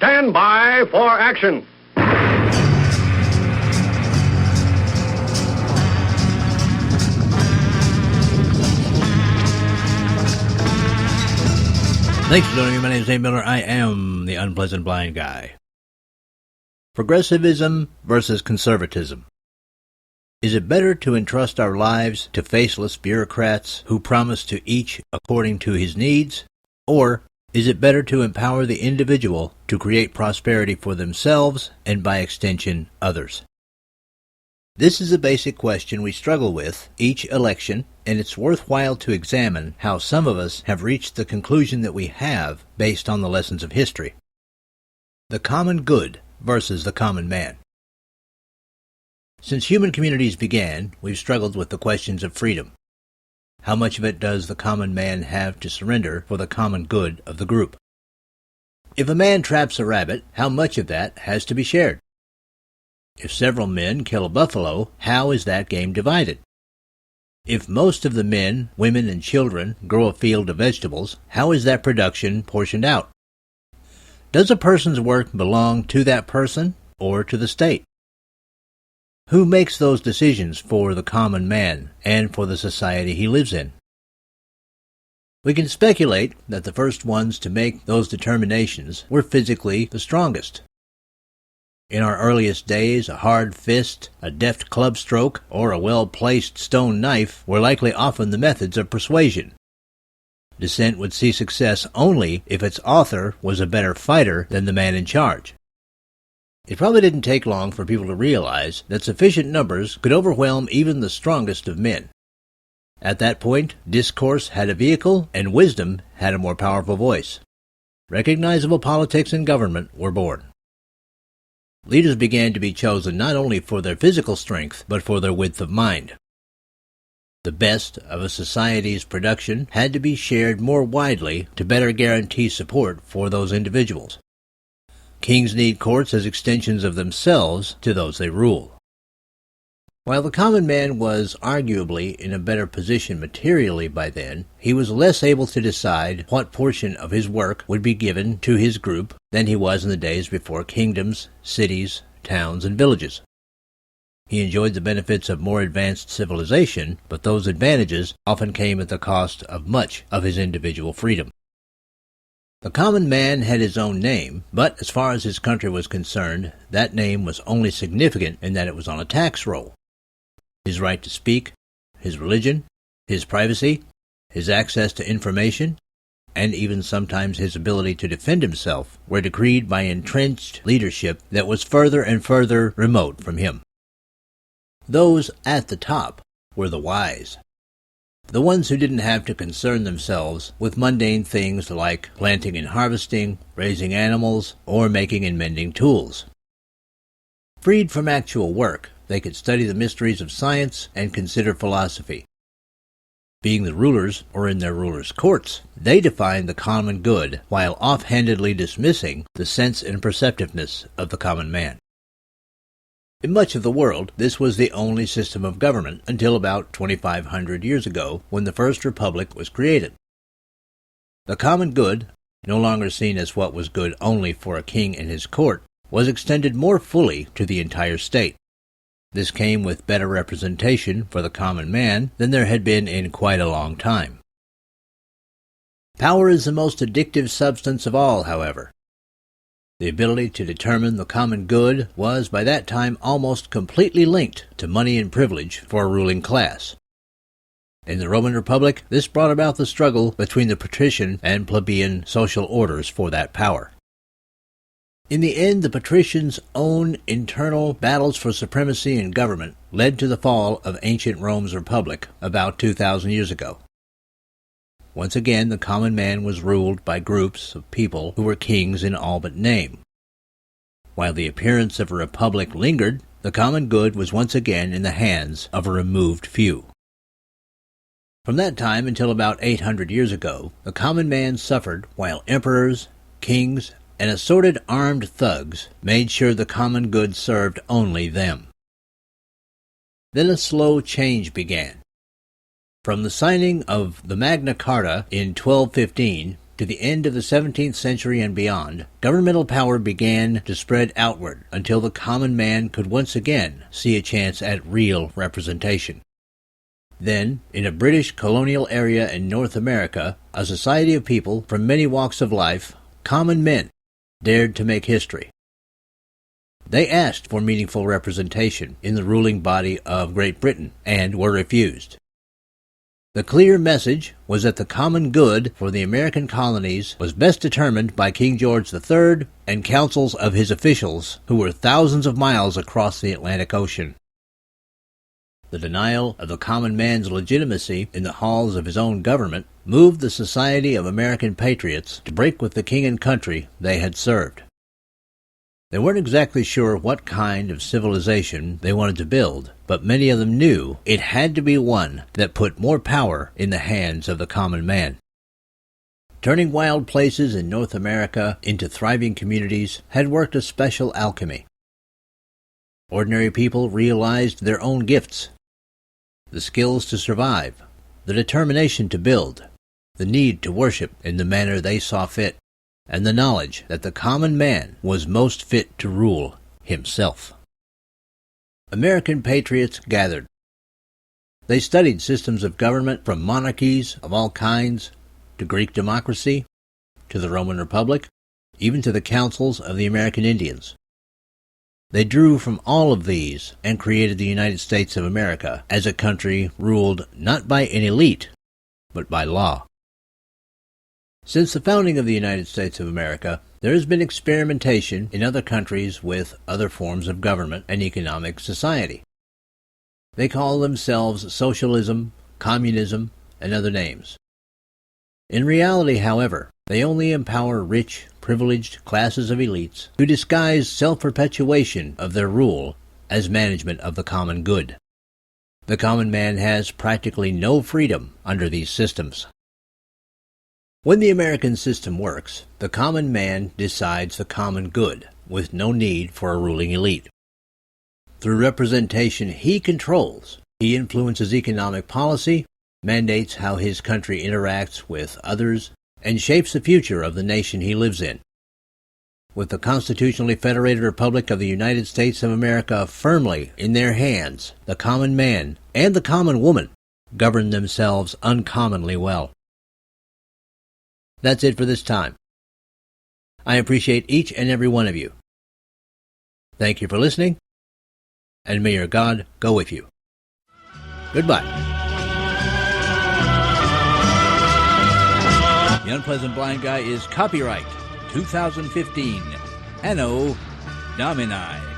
stand by for action. Thanks for joining me. My name is Dave Miller. I am the Unpleasant Blind Guy. Progressivism versus conservatism. Is it better to entrust our lives to faceless bureaucrats who promise to each according to his needs, or is it better to empower the individual to create prosperity for themselves and, by extension, others? This is a basic question we struggle with each election, and it's worthwhile to examine how some of us have reached the conclusion that we have based on the lessons of history. The common good versus the common man. Since human communities began, we've struggled with the questions of freedom. How much of it does the common man have to surrender for the common good of the group? If a man traps a rabbit, how much of that has to be shared? If several men kill a buffalo, how is that game divided? If most of the men, women, and children grow a field of vegetables, how is that production portioned out? Does a person's work belong to that person or to the state? Who makes those decisions for the common man and for the society he lives in? We can speculate that the first ones to make those determinations were physically the strongest. In our earliest days, a hard fist, a deft club stroke, or a well-placed stone knife were likely often the methods of persuasion. Dissent would see success only if its author was a better fighter than the man in charge. It probably didn't take long for people to realize that sufficient numbers could overwhelm even the strongest of men. At that point, discourse had a vehicle, and wisdom had a more powerful voice. Recognizable politics and government were born. Leaders began to be chosen not only for their physical strength, but for their width of mind. The best of a society's production had to be shared more widely to better guarantee support for those individuals. Kings need courts as extensions of themselves to those they rule. While the common man was arguably in a better position materially by then, he was less able to decide what portion of his work would be given to his group than he was in the days before kingdoms, cities, towns, and villages. He enjoyed the benefits of more advanced civilization, but those advantages often came at the cost of much of his individual freedom. The common man had his own name, but as far as his country was concerned, that name was only significant in that it was on a tax roll. His right to speak, his religion, his privacy, his access to information, and even sometimes his ability to defend himself were decreed by entrenched leadership that was further and further remote from him. Those at the top were the wise, the ones who didn't have to concern themselves with mundane things like planting and harvesting, raising animals, or making and mending tools. Freed from actual work, they could study the mysteries of science and consider philosophy. Being the rulers, or in their rulers' courts, they defined the common good while offhandedly dismissing the sense and perceptiveness of the common man. In much of the world, this was the only system of government until about 2,500 years ago, when the First Republic was created. The common good, no longer seen as what was good only for a king and his court, was extended more fully to the entire state. This came with better representation for the common man than there had been in quite a long time. Power is the most addictive substance of all, however. The ability to determine the common good was by that time almost completely linked to money and privilege for a ruling class. In the Roman Republic, this brought about the struggle between the patrician and plebeian social orders for that power. In the end, the patricians' own internal battles for supremacy in government led to the fall of ancient Rome's republic about 2,000 years ago. Once again, the common man was ruled by groups of people who were kings in all but name. While the appearance of a republic lingered, the common good was once again in the hands of a removed few. From that time until about 800 years ago, the common man suffered while emperors, kings, and assorted armed thugs made sure the common good served only them. Then a slow change began. From the signing of the Magna Carta in 1215 to the end of the 17th century and beyond, governmental power began to spread outward until the common man could once again see a chance at real representation. Then, in a British colonial area in North America, a society of people from many walks of life, common men, dared to make history. They asked for meaningful representation in the ruling body of Great Britain and were refused. The clear message was that the common good for the American colonies was best determined by King George III and councils of his officials who were thousands of miles across the Atlantic Ocean. The denial of the common man's legitimacy in the halls of his own government moved the Society of American Patriots to break with the king and country they had served. They weren't exactly sure what kind of civilization they wanted to build, but many of them knew it had to be one that put more power in the hands of the common man. Turning wild places in North America into thriving communities had worked a special alchemy. Ordinary people realized their own gifts, the skills to survive, the determination to build, the need to worship in the manner they saw fit, and the knowledge that the common man was most fit to rule himself. American patriots gathered. They studied systems of government from monarchies of all kinds to Greek democracy, to the Roman Republic, even to the councils of the American Indians. They drew from all of these and created the United States of America as a country ruled not by an elite, but by law. Since the founding of the United States of America, there has been experimentation in other countries with other forms of government and economic society. They call themselves socialism, communism, and other names. In reality, however, they only empower rich, privileged classes of elites who disguise self-perpetuation of their rule as management of the common good. The common man has practically no freedom under these systems. When the American system works, the common man decides the common good, with no need for a ruling elite. Through representation he controls, he influences economic policy, mandates how his country interacts with others, and shapes the future of the nation he lives in. With the constitutionally federated Republic of the United States of America firmly in their hands, the common man and the common woman govern themselves uncommonly well. That's it for this time. I appreciate each and every one of you. Thank you for listening, and may your God go with you. Goodbye. The Unpleasant Blind Guy is copyright 2015, Anno Domini.